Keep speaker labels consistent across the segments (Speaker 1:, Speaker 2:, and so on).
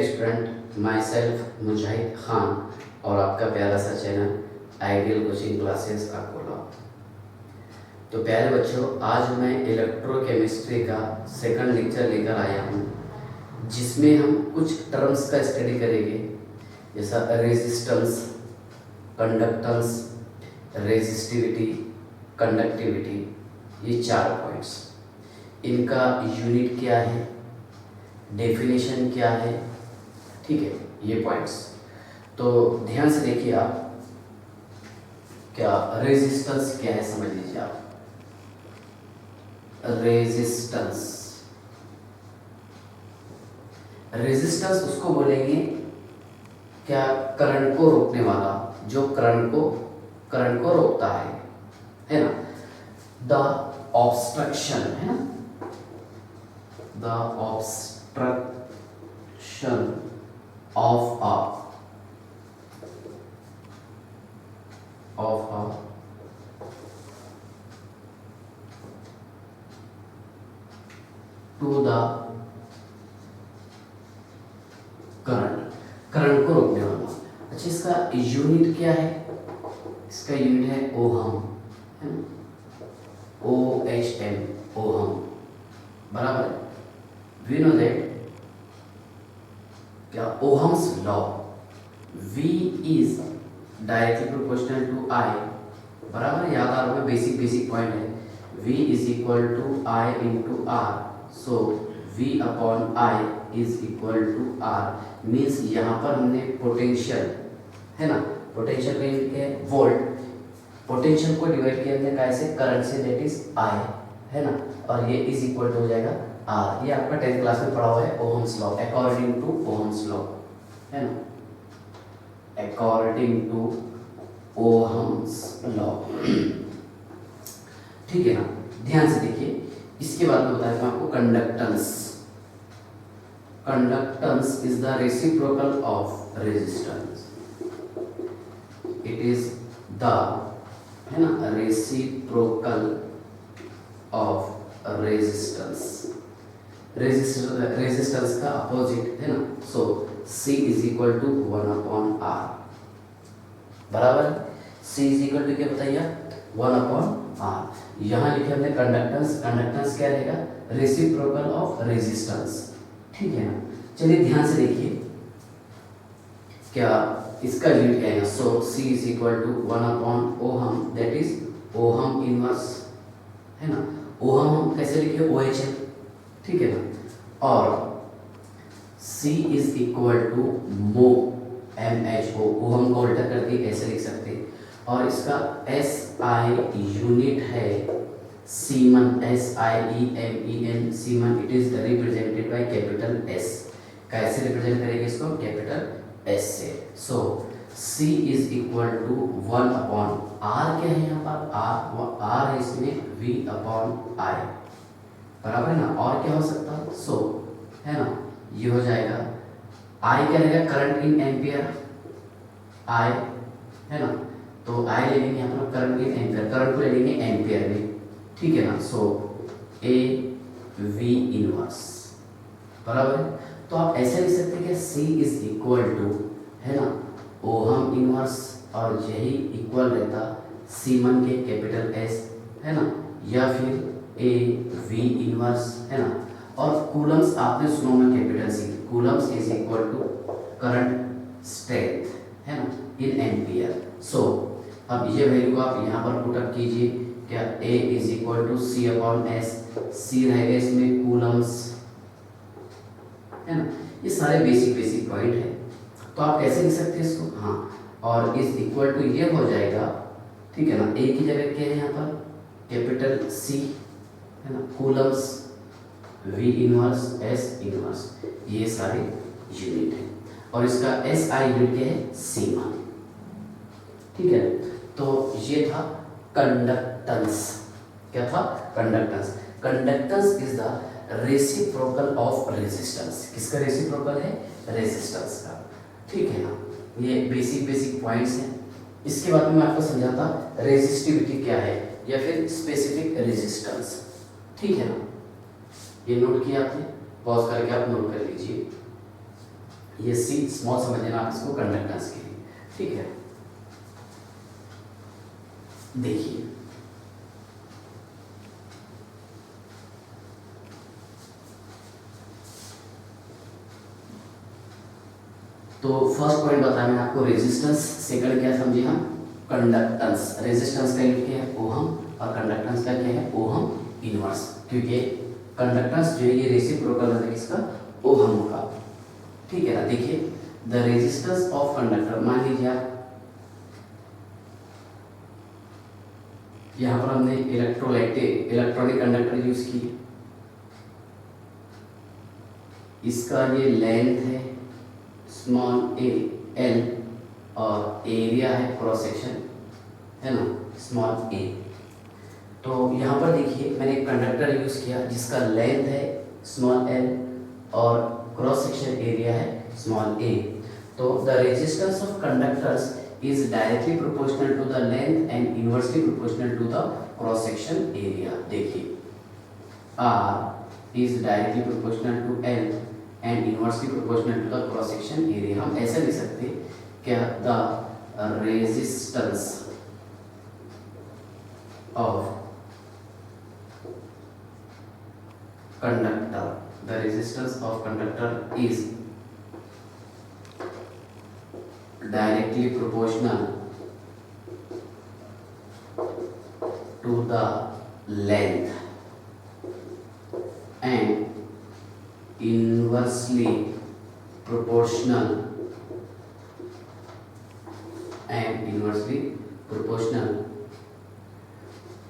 Speaker 1: Student, my self मुजाहिद खान और आपका प्यारा सा channel ideal coaching classes Akola. तो प्यारे बच्चों, आज मैं इलेक्ट्रोकेमिस्ट्री का सेकंड लेक्चर लेकर आया हूँ, जिसमें हम कुछ टर्म्स का स्टडी करेंगे, जैसा रेजिस्टेंस, कंडक्टेंस, रेजिस्टिविटी, कंडक्टिविटी। ये 4 पॉइंट्स, इनका यूनिट क्या है, डेफिनेशन क्या है, ठीक है, ये पॉइंट्स। तो ध्यान से देखिए आप, क्या रेजिस्टेंस क्या है समझ लीजिए आप। रेजिस्टेंस उसको बोलेंगे क्या, करंट को रोकने वाला, जो करंट को रोकता है ना। द ऑब्स्ट्रक्शन है ना, the obstruction of a to the current को रोकने वाला। अच्छा, इसका यूनिट क्या है? इसका यूनिट है ओहम, है ना, OHM, ओहम, बराबर है। वी नो दैट क्या, ohm's law, V is directly proportional to I, बराबर है, याद आ रहा है, बेसिक पॉइंट है। V is equal to I into R, so V upon I is equal to R। Means यहाँ पर हमने पोटेंशियल है ना, पोटेंशियल को यूनिट है वोल्ट, पोटेंशियल को डिवाइड किया हमने कैसे, करंट से, दैट इज I, है ना, और ये इज इक्वल टू हो जाएगा R। ये आपका 10th क्लास में पढ़ा हुआ है, ohm's law, according to ohm's law, है ना, अकॉर्डिंग टू ओहम्स लॉ, ठीक है ना। ध्यान से देखिए, इसके बाद में बताया था आपको conductance. Conductance is the reciprocal of resistance, it is the, है ना, रेसिप्रोकल ऑफ रेजिस्टेंस। रेजिस्टेंस का अपोजिट है ना, so C is equal to 1 upon R, बराबर। C इज इक्वल टू क्या बताइए, 1 अपॉन R। यहाँ लिखे हमने कंडक्टेंस, कंडक्टेंस क्या रहेगा, रेसिप्रोकल ऑफ रेजिस्टेंस, ठीक है ना। चलिए ध्यान से देखिए, क्या इसका यूनिट क्या है, so C is equal to 1 upon ohm, that is ohm inverse, है ना। ओहम हम कैसे लिखे, OHM, ठीक है ना, और C इज इक्वल टू मो, MHO, ओहम को उल्टा करके ऐसे लिख सकते हैं, और इसका SI यूनिट है siemen, SIEMEN, siemen. It is represented by capital S। कैसे रिप्रेजेंट करेंगे इसको, कैपिटल S से। So C is equal to 1 upon R, क्या है यहाँ पर, R है इसमें, V अपॉन I, बराबर है ना। और क्या हो सकता है, सो है ना, ये हो जाएगा I क्या रहेगा, करंट इन एम्पियर, I, है ना, तो I ले लेंगे यहाँ पर करंट इन एम्पियर, करंट को ले लेंगे एम्पियर में, ठीक है ना। सो AV इनवर्स, बराबर है। तो आप ऐसे लिख सकते हैं कि C इज इक्वल टू, है ना, ओहम इनवर्स, और यही इक्वल रहता सीमन के कैपिटल S, है ना, या फिर AV इनवर्स, है ना। और कूलम्स आपने सुना होगा capital C, coulombs is equal to current strength, है ना, इन एम्पियर। सो अब ये वैल्यू को आप यहाँ पर पुटअप कीजिए, क्या A is equal to C upon S, C रहेगा इसमें कूलम्स, है ना। ये सारे बेसिक पॉइंट है, तो आप कैसे लिख सकते हैं इसको, हाँ, और इज इक्वल टू ये हो जाएगा, ठीक है ना। A की जगह क्या है यहाँ पर, कैपिटल C, है ना, Coulomb's, V inverse, S inverse, ये सारे यूनिट है, और इसका SI यूनिट क्या है, सीमन, ठीक है। तो ये था कंडक्टेंस, क्या था, conductance. Conductance is the reciprocal of resistance. किसका रेसिप्रोकल है, रेजिस्टेंस का, ठीक है ना। ये बेसिक पॉइंट्स हैं। इसके बाद में मैं आपको समझाता रेजिस्टिविटी क्या है, या फिर स्पेसिफिक रेजिस्टेंस, ठीक है ना। ये नोट किया आपने, पॉज करके आप नोट कर लीजिए। ये सी स्मॉल समझ लेना आप इसको कंडक्टेंस के लिए, ठीक है। देखिए तो फर्स्ट पॉइंट बताया मैंने आपको रेजिस्टेंस, सेकंड क्या समझे हम, कंडक्टेंस। रेजिस्टेंस का यूनिट क्या है, ओहम, और कंडक्टेंस का क्या है, ओहम इनवर्स, क्योंकि कंडक्टेंस जो है ये रेसिप्रोकल है किसका, ओहम का, ठीक है ना। देखिए द रेजिस्टेंस ऑफ कंडक्टर, मान लीजिए आप यहाँ पर हमने इलेक्ट्रॉनिक कंडक्टर यूज की, इसका ये लेंथ है स्मॉल ए एल और एरिया है क्रॉस सेक्शन, है ना, स्मॉल ए। तो यहाँ पर देखिए मैंने एक कंडक्टर यूज किया जिसका लेंथ है स्मॉल एल और क्रॉस सेक्शन एरिया है स्मॉल ए। तो the resistance of conductors is directly proportional to the length and inversely proportional to the cross section area। देखिए R is directly proportional to L and inversely proportional to the cross section area। हम ऐसे लिख सकते क्या, the resistance of conductor, the resistance of conductor is directly proportional to the length and inversely proportional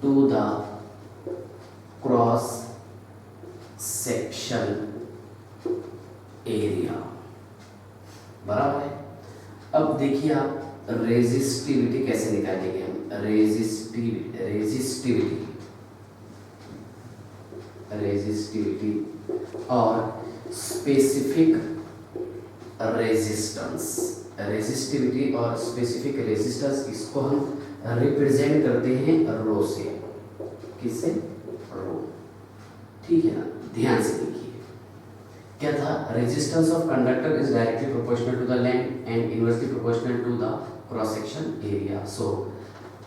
Speaker 1: to the cross section area। बराबर है। अब देखिए आप रेजिस्टिविटी कैसे निकालेंगे हम, रेजिस्टिविटी और स्पेसिफिक रेजिस्टेंस। रेजिस्टिविटी और स्पेसिफिक रेजिस्टेंस इसको हम रिप्रेजेंट करते हैं रो से, किससे, रो, ठीक है ना। ध्यान से देखिए क्या था, resistance of conductor is directly proportional to the length and inversely proportional to the cross section area. So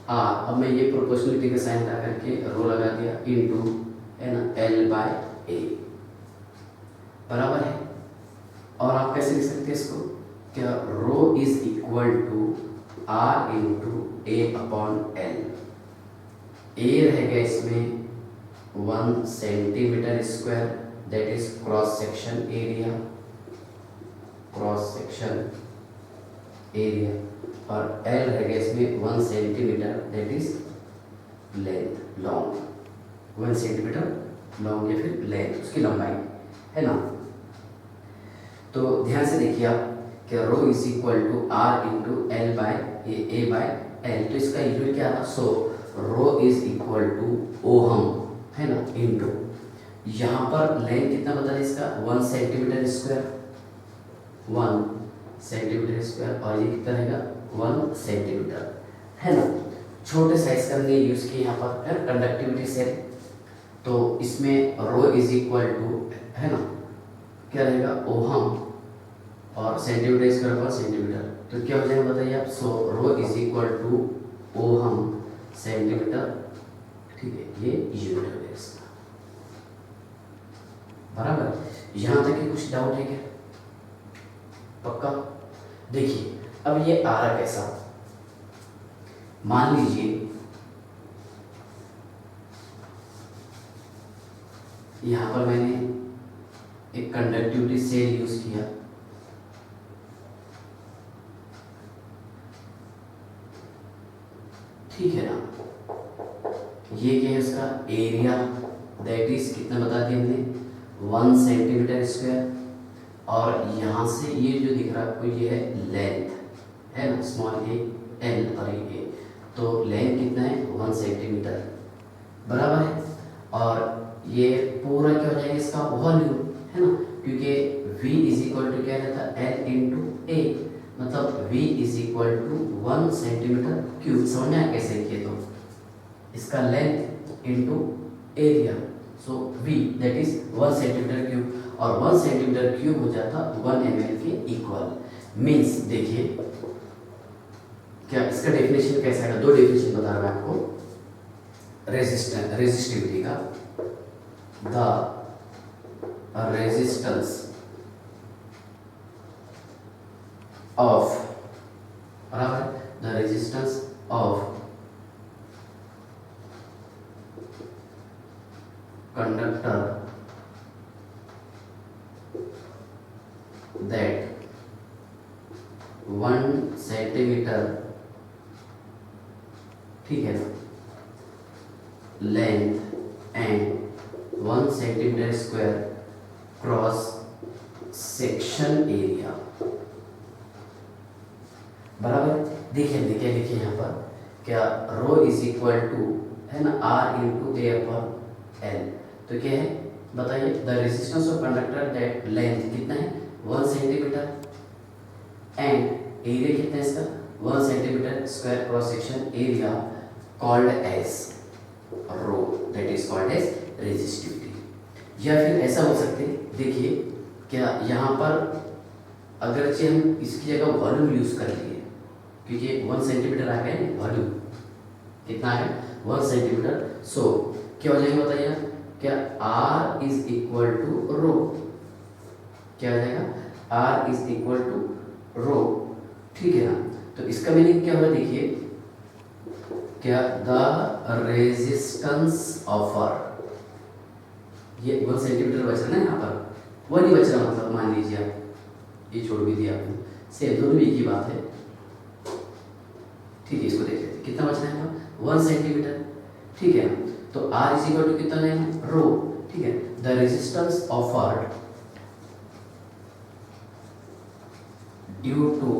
Speaker 1: R, अब मैं ये प्रोपोर्शनलिटी का साइन लगा करके रो लगा दिया इनटू, है ना, एल बाय ए, बराबर है। और आप कैसे लिख सकते हैं इसको, क्या, rho is equal to R into A upon L. A रहेगा इसमें 1 centimetre square, that is cross section area, और L रहेगा इसमें 1 centimetre, that is length, long, 1 centimetre long या फिर लेंथ उसकी लंबाई, है ना। तो ध्यान से देखिए आप कि rho is equal to R into L by A by L. तो इसका यूनिट क्या था, so rho is equal to ohm, है ना, इंटू यहाँ पर लेंथ कितना बता दें इसका, 1 सेंटीमीटर स्क्वायर, 1 सेंटीमीटर स्क्वायर, और ये कितना रहेगा 1 सेंटीमीटर, है ना। छोटे साइज का हमने यूज किया यहाँ पर, है कंडक्टिविटी से। तो इसमें रो इज इक्वल टू, है ना, क्या रहेगा, ओहम और सेंटीमीटर स्क्वायर 1 सेंटीमीटर, तो क्या हो जाएगा बताइए आप, so rho is equal to ohm centimetre, ठीक है, ये यूनिट है इसका, बराबर। यहाँ तक कि कुछ डाउट है क्या, पक्का। देखिए अब ये आ रहा कैसा, मान लीजिए यहाँ पर मैंने एक कंडक्टिविटी सेल यूज किया, ठीक है ना। ये क्या है इसका एरिया, दैट इज कितना बता दिया हमने, 1 सेंटीमीटर स्क्वायर, और यहाँ से ये जो दिख रहा है आपको ये है लेंथ, है ना, स्मॉल ए एल और ए, तो लेंथ कितना है 1 सेंटीमीटर, बराबर है। और ये पूरा क्या हो जाएगा इसका वॉल्यूम, है ना, क्योंकि v इज इक्वल टू क्या रहता है L इंटू ए, मतलब v is equal to 1 centimetre cube. समझ में आया कैसे लिखिए, तो इसका length into area, so V that is 1 centimetre cube, और 1 सेंटीमीटर क्यूब हो जाता 1 ml के इक्वल। मीन्स देखिए क्या इसका डेफिनेशन कैसा है, दो डेफिनेशन बता रहा हूं आपको रेजिस्टिविटी का। द रेजिस्टेंस ऑफ बराबर the resistance of conductor that 1 centimetre, ठीक है ना, length and 1 centimetre square cross section area बराबर। देखिए देखिए देखिए यहाँ पर क्या रो इज इक्वल टू है ना R into A upon L. तो क्या है बताइए, the resistance of conductor that length कितना है 1 सेंटीमीटर एंड एरिया कितना है इसका 1 centimetre square cross section area called as rho, that is called as resistivity. या फिर ऐसा हो सकते हैं, देखिए क्या यहाँ पर अगरचे हम इसकी जगह वॉल्यूम यूज कर लिए, क्योंकि 1 सेंटीमीटर आ गया ना, वॉल्यूम कितना है 1 सेंटीमीटर। सो क्या हो जाएगा बताइए, क्या R इज इक्वल टू रो, क्या हो जाएगा R इज इक्वल टू रो, ठीक है ना। तो इसका मीनिंग क्या होगा देखिए, क्या द रेजिस्टेंस ऑफ R, ये 1 सेंटीमीटर बच रहा है ना यहाँ पर, वो नहीं बच रहा, मतलब मान लीजिए आप ये छोड़ भी दिया आपने, सेम दोनों भी एक ही बात है, ठीक है। इसको देख लेते कितना बच रहा है 1 सेंटीमीटर, ठीक है ना। तो R इज इक्वल टू कितना लेना रो, ठीक है। The resistance of R due to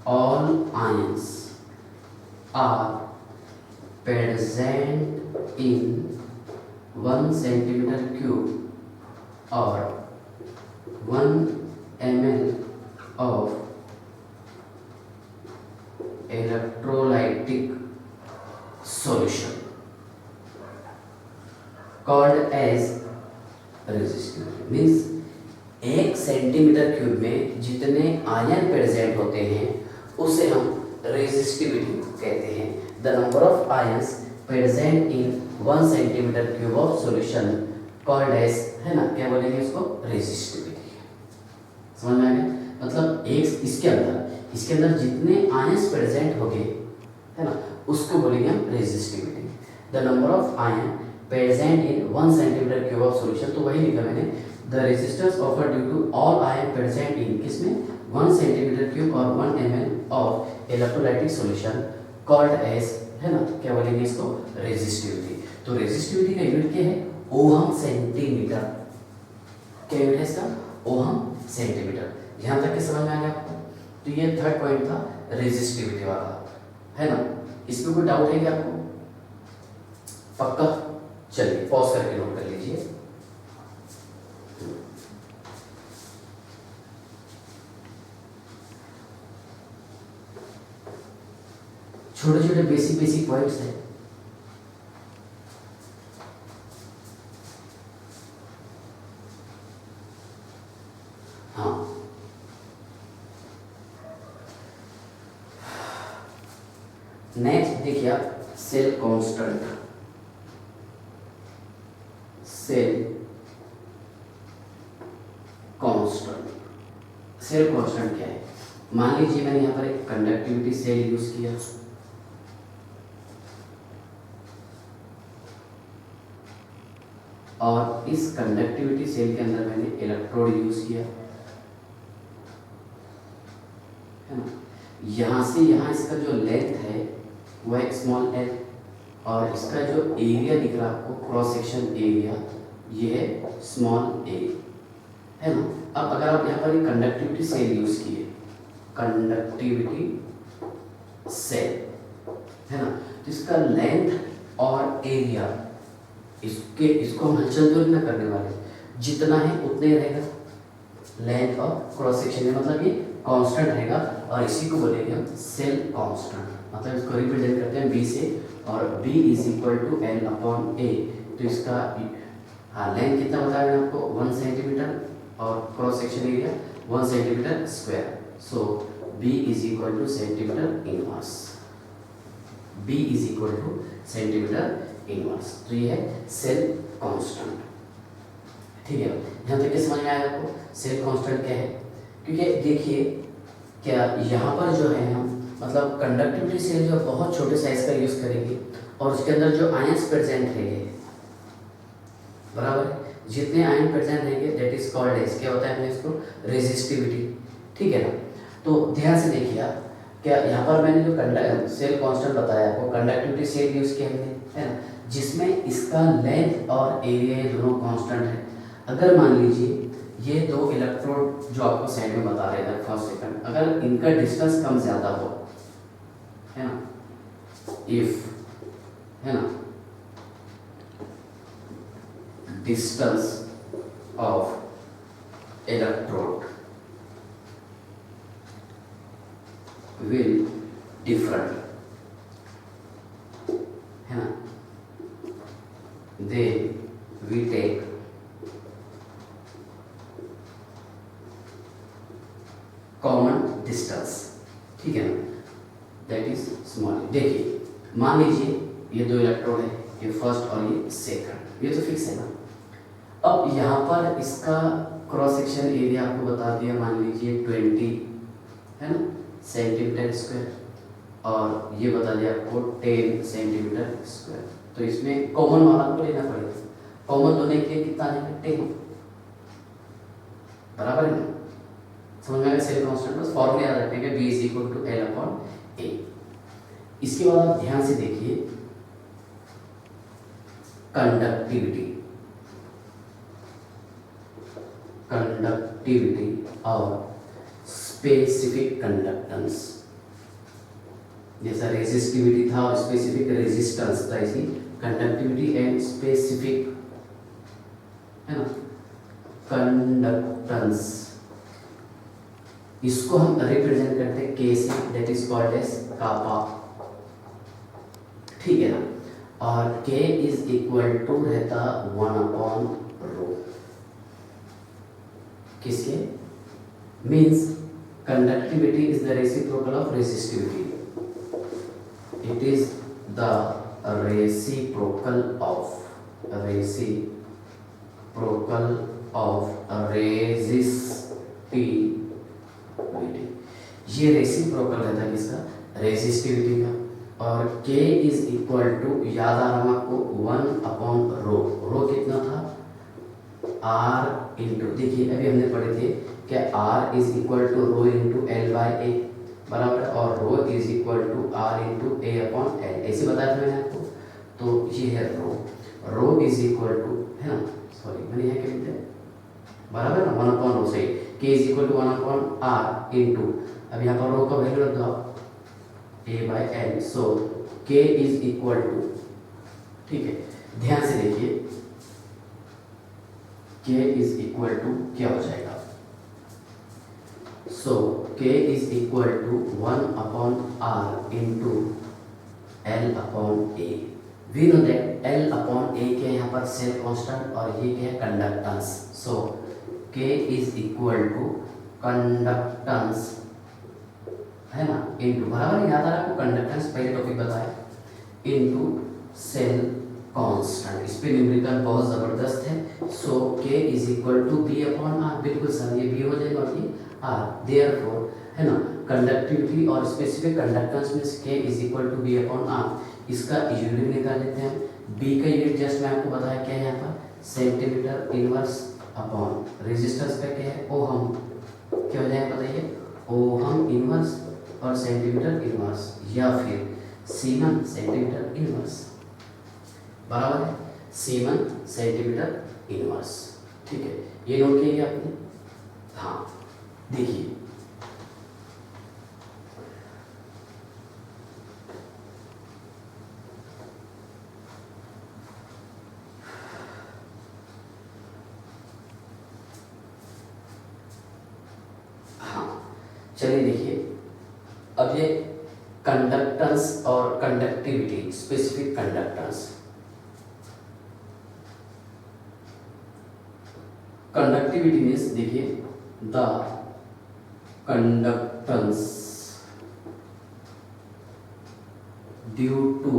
Speaker 1: all ions are present in 1 centimetre cube और 1 ml of electrolytic solution called as resistivity। Means 1 centimetre cube में जितने आयन प्रेजेंट होते हैं उसे हम रेजिस्टिविटी कहते हैं। The number of ions present in 1 centimetre cube of solution called as, है ना, क्या बोलेंगे इसको रेजिस्टिविटी। समझ में आ गया, मतलब एक इसके अंदर जितने आयंस प्रेजेंट होंगे, है ना, उसको बोलेंगे हम resistivity. The number of ion present in 1 centimetre cube of solution, तो वही लिखा मैंने, the resistance offer due to all ion present in किसमें 1 सेंटीमीटर क्यूब और 1 ml of electrolytic solution called as, है ना, क्या बोलेंगे इसको रेजिस्टिविटी। तो रेजिस्टिविटी का यूनिट क्या है ओहम सेंटीमीटर, क्या यूनिट है इसका ओहम सेंटीमीटर। यहाँ तक के समझ में आ गया आपको। तो ये थर्ड पॉइंट था रेजिस्टिविटी वाला, है ना। इसमें कोई डाउट है क्या आपको? पक्का? चलिए पॉज करके नोट कर लीजिए। छोटे छोटे बेसिक पॉइंट्स हैं। हाँ, नेक्स्ट देखिए आप, सेल कांस्टेंट। सेल कांस्टेंट क्या है? मान लीजिए मैंने यहाँ पर एक कंडक्टिविटी सेल यूज किया, और इस कंडक्टिविटी सेल के अंदर मैंने इलेक्ट्रोड यूज किया, है ना। यहाँ से यहाँ इसका जो लेंथ है वह एक स्मॉल एल, और इसका जो एरिया दिख रहा है आपको क्रॉस सेक्शन एरिया, ये है स्मॉल ए, है ना। अब अगर आप यहाँ पर एक कंडक्टिविटी सेल यूज किए, कंडक्टिविटी सेल, है ना, तो इसका लेंथ और एरिया, इसको हम हलचल तो नहीं करने वाले, जितना है उतने रहेगा, लेंथ और क्रॉस सेक्शन में, मतलब ये कांस्टेंट रहेगा और इसी को बोलेंगे हम सेल कांस्टेंट। मतलब इसको रिप्रेजेंट करते हैं बी से, और B is equal to L upon A. तो इसका हाँ लेंथ कितना बताया मैंने आपको 1 सेंटीमीटर और cross section area 1 centimetre square. So B is equal to centimetre inverse, B is equal to centimetre inverse. तो ये है सेल कांस्टेंट। ठीक है, यहाँ तक समझ में आया आपको सेल कांस्टेंट क्या है? क्योंकि देखिए क्या यहाँ पर जो है हम मतलब कंडक्टिविटी सेल जो बहुत छोटे साइज का यूज़ करेंगे और उसके अंदर जो आयंस प्रेजेंट रहेंगे, बराबर है, जितने आयन प्रेजेंट रहेंगे दैट इज कॉल्ड एज, क्या होता है हमने इसको रेजिस्टिविटी। ठीक है ना? तो ध्यान से देखिए आप, क्या यहाँ पर मैंने जो सेल कांस्टेंट बताया आपको कंडक्टिविटी सेल यूज़ किया हमने, है ना, जिसमें इसका लेंथ और एरिया ये दोनों कांस्टेंट है। अगर मान लीजिए ये दो इलेक्ट्रोड जो आपको साइड में बता रहे थे फर्स्ट सेकंड, अगर इनका डिस्टेंस कम ज़्यादा हो, है ना, इफ, है ना, distance of electrode will different, है ना, they we take common distance। ठीक है ना, that is small। देखिए मान लीजिए ये दो इलेक्ट्रोड है, ये फर्स्ट और ये सेकंड, ये तो फिक्स है ना। अब यहाँ पर इसका क्रॉस सेक्शन एरिया आपको बता दिया, मान लीजिए 20, है ना, सेंटीमीटर स्क्वायर, और ये बता दिया आपको 10 सेंटीमीटर स्क्वायर। तो इसमें कॉमन वाला को लेना पड़ेगा, कॉमन होने के लिए कितना लेना, 10, बराबर है ना। समझ में आया सेल कांस्टेंट? बस फॉर्मूला याद रखने का, B is equal to L upon A. इसके बाद आप ध्यान से देखिए कंडक्टिविटी, कंडक्टिविटी और स्पेसिफिक कंडक्टेंस। जैसा रेजिस्टिविटी था और स्पेसिफिक रेजिस्टेंस था, इसी कंडक्टिविटी एंड स्पेसिफिक, है ना, कंडक्टेंस, इसको हम रिप्रेजेंट करते हैं के से, दैट इज कॉल्ड एज कापा। ठीक है ना, और के इज इक्वल टू रहता 1 अपॉन रो, किसके, means conductivity is the reciprocal of resistivity, it is the reciprocal of resistivity। ये रेसिप्रोकल रहता है किसका, रेजिस्टिविटी का। और K इज इक्वल टू, याद आ रहा आपको 1 अपॉन रो, रो कितना था R इंटू, देखिए अभी हमने पढ़े थे क्या R is equal to rho into L by A, बराबर, और rho is equal to R into A upon L, ऐसे बताया था मैंने आपको। तो ये है रो इज इक्वल टू, है ना, सॉरी मैंने यहाँ क्या लिखा है, बराबर ना, 1 अपॉन रो से K is equal to 1 upon R into, अब यहाँ पर रो का वैल्यू रख दो आप A by L. So K is equal to, ठीक है, ध्यान से देखिए K इज इक्वल टू क्या हो जाएगा, so K is equal to 1 upon R into L upon A। We know that L upon A क्या है यहाँ पर, सेल कांस्टेंट, और ये क्या है, conductance. So K is equal to conductance, है ना, इंटू, बराबर याद आ रहा है आपको, कंडक्टेंस पहले टॉपिक बताया, इंटू सेल कांस्टेंट। इस पे न्यूमेरिकल बहुत ज़बरदस्त है। So K is equal to B upon R, बिल्कुल सर ये बी हो जाएगा और ये आर, देयरफॉर, है ना, कंडक्टिविटी और स्पेसिफिक कंडक्टेंस में K is equal to B upon R. इसका यूनिट निकाल लेते हैं, बी का यूनिट जस्ट मैं आपको बताया क्या है यहाँ पर, सेंटीमीटर इनवर्स अपॉन रेजिस्टेंस का क्या है, ओहम, क्या हो जाएगा बताइए, ओहम इनवर्स और सेंटीमीटर इनवर्स, या फिर सीमन सेंटीमीटर इनवर्स, बराबर है, सीमन सेंटीमीटर इनवर्स। ठीक है, ये नोट किए आपने। हाँ देखिए चलिए देखिए, अब ये कंडक्टेंस और conductivity, specific conductance. Conductivity means देखिए, the conductance due to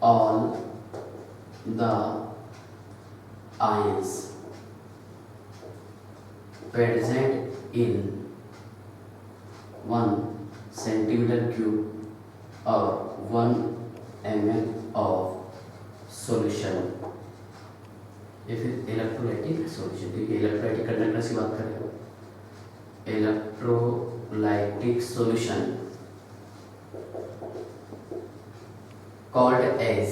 Speaker 1: all the ions present in 1 centimeter cube or 1 ml of solution। ये फिर इलेक्ट्रोलाइटिक सॉल्यूशन, देखिए इलेक्ट्रोलाइटिक कंडक्टेंस की बात करें, इलेक्ट्रोलाइटिक सॉल्यूशन कॉल्ड एज,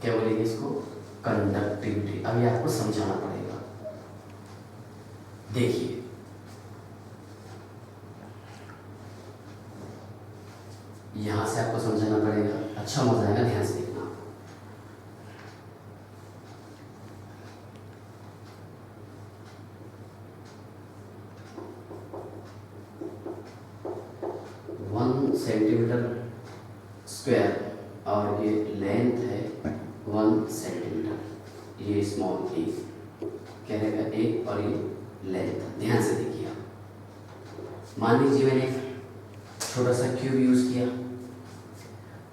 Speaker 1: क्या बोलेंगे इसको, कंडक्टिविटी। अब ये आपको समझाना पड़ेगा। देखिए यहां से आपको समझाना पड़ेगा, अच्छा मजा आएगा, ध्यान से देखना। सेंटीमीटर स्क्वायर और ये लेंथ है 1 सेंटीमीटर, ये स्मॉल ए क्या रहेगा, एक, और ये लेंथ। ध्यान से देखिए, मान लीजिए मैंने छोटा सा क्यूब यूज किया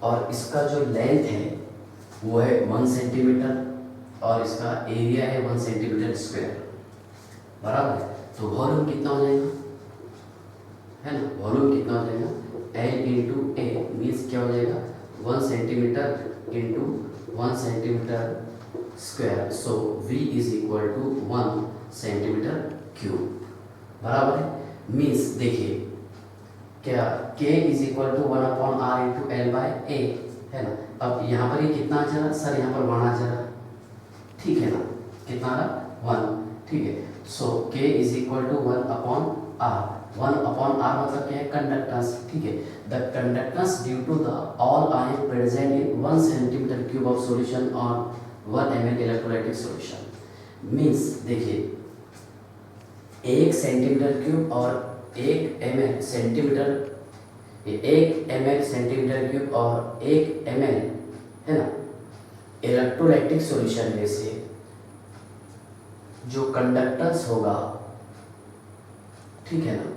Speaker 1: और इसका जो लेंथ है वो है 1 सेंटीमीटर और इसका एरिया है 1 सेंटीमीटर स्क्वायर, बराबर है। तो वॉल्यूम कितना हो जाएगा, है ना, वॉल्यूम कितना हो जाएगा, L इंटू ए मीन्स क्या हो जाएगा, 1 centimetre into 1 centimetre square, so V is equal to 1 centimetre cube, बराबर है। मीन्स देखिए क्या, K is equal to 1 upon R into L by A, है ना। अब यहाँ पर ये कितना आ जा रहा सर, यहाँ पर 1 आ जा रहा, ठीक है ना, कितना आ रहा 1, ठीक है। So K is equal to 1 upon R, 1 upon R मतलब क्या है, कंडक्टेंस, ठीक है। The conductance due to the all ion present in 1 centimetre cube of solution और 1 ml इलेक्ट्रोलाइटिक सॉल्यूशन। मींस देखिए 1 सेंटीमीटर क्यूब और 1 ml centimetre, 1 ml centimetre cube और 1 ml, है ना, इलेक्ट्रोलाइटिक सॉल्यूशन में से जो कंडक्टेंस होगा, ठीक है ना,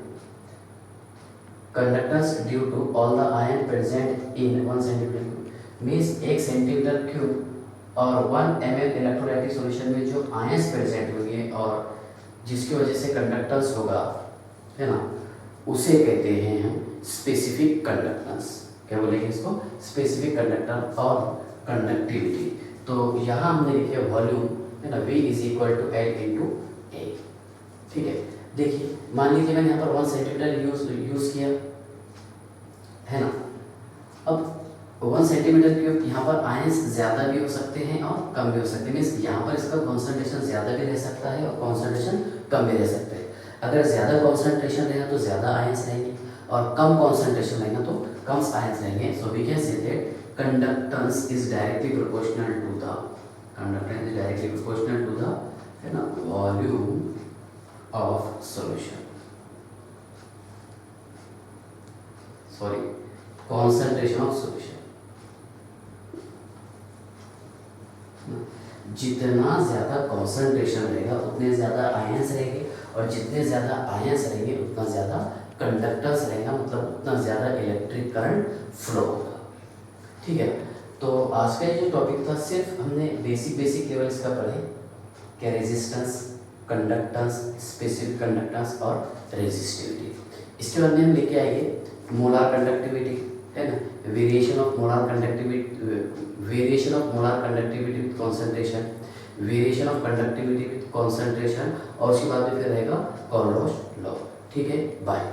Speaker 1: conductance due to all the ion present in 1 centimetre cube means 1 centimetre cube और 1 ml इलेक्ट्रोलाइटिक सॉल्यूशन में जो आयंस प्रेजेंट होंगे और जिसकी वजह से कंडक्टेंस होगा, है ना, उसे कहते हैं हम स्पेसिफिक कंडक्टेंस। क्या बोलेंगे इसको, स्पेसिफिक कंडक्टेंस और कंडक्टिविटी। तो यहाँ हमने लिखे वॉल्यूम, है ना, V is equal to L into A, ठीक है। देखिए मान लीजिए मैंने यहाँ पर 1 सेंटीमीटर यूज किया, है ना। अब 1 सेंटीमीटर क्यूब, यहाँ पर आयंस ज़्यादा भी हो सकते हैं और कम भी हो सकते हैं, मीन्स यहाँ पर इसका कॉन्सेंट्रेशन ज़्यादा भी रह सकता है और कॉन्सेंट्रेशन कम भी रह सकता है। अगर ज़्यादा कॉन्सेंट्रेशन रहेगा तो ज़्यादा आयंस रहेंगे और कम कॉन्सेंट्रेशन रहेगा तो कम आयंस रहेंगे। So we can say that conductance is directly proportional to the, conductance is directly proportional to the, है ना, volume of solution, sorry, concentration of solution. जितना ज़्यादा कॉन्सेंट्रेशन रहेगा उतने ज़्यादा आयंस रहेंगे और जितने ज़्यादा आयंस रहेंगे उतना ज़्यादा कंडक्टेंस रहेगा, मतलब उतना ज़्यादा इलेक्ट्रिक करंट फ्लो होगा, ठीक है। तो आज का ये जो टॉपिक था सिर्फ हमने बेसिक लेवल इसका पढ़े, क्या, रेजिस्टेंस, कंडक्टेंस, स्पेसिफिक कंडक्टेंस और रेजिस्टिविटी। इसके बाद में हम लेके आएंगे मोलार कंडक्टिविटी, है ना, variation of molar conductivity, variation of molar conductivity with concentration, variation of conductivity with concentration, और उसके बाद में फिर रहेगा कॉल्रोश लॉ, ठीक है। बाय।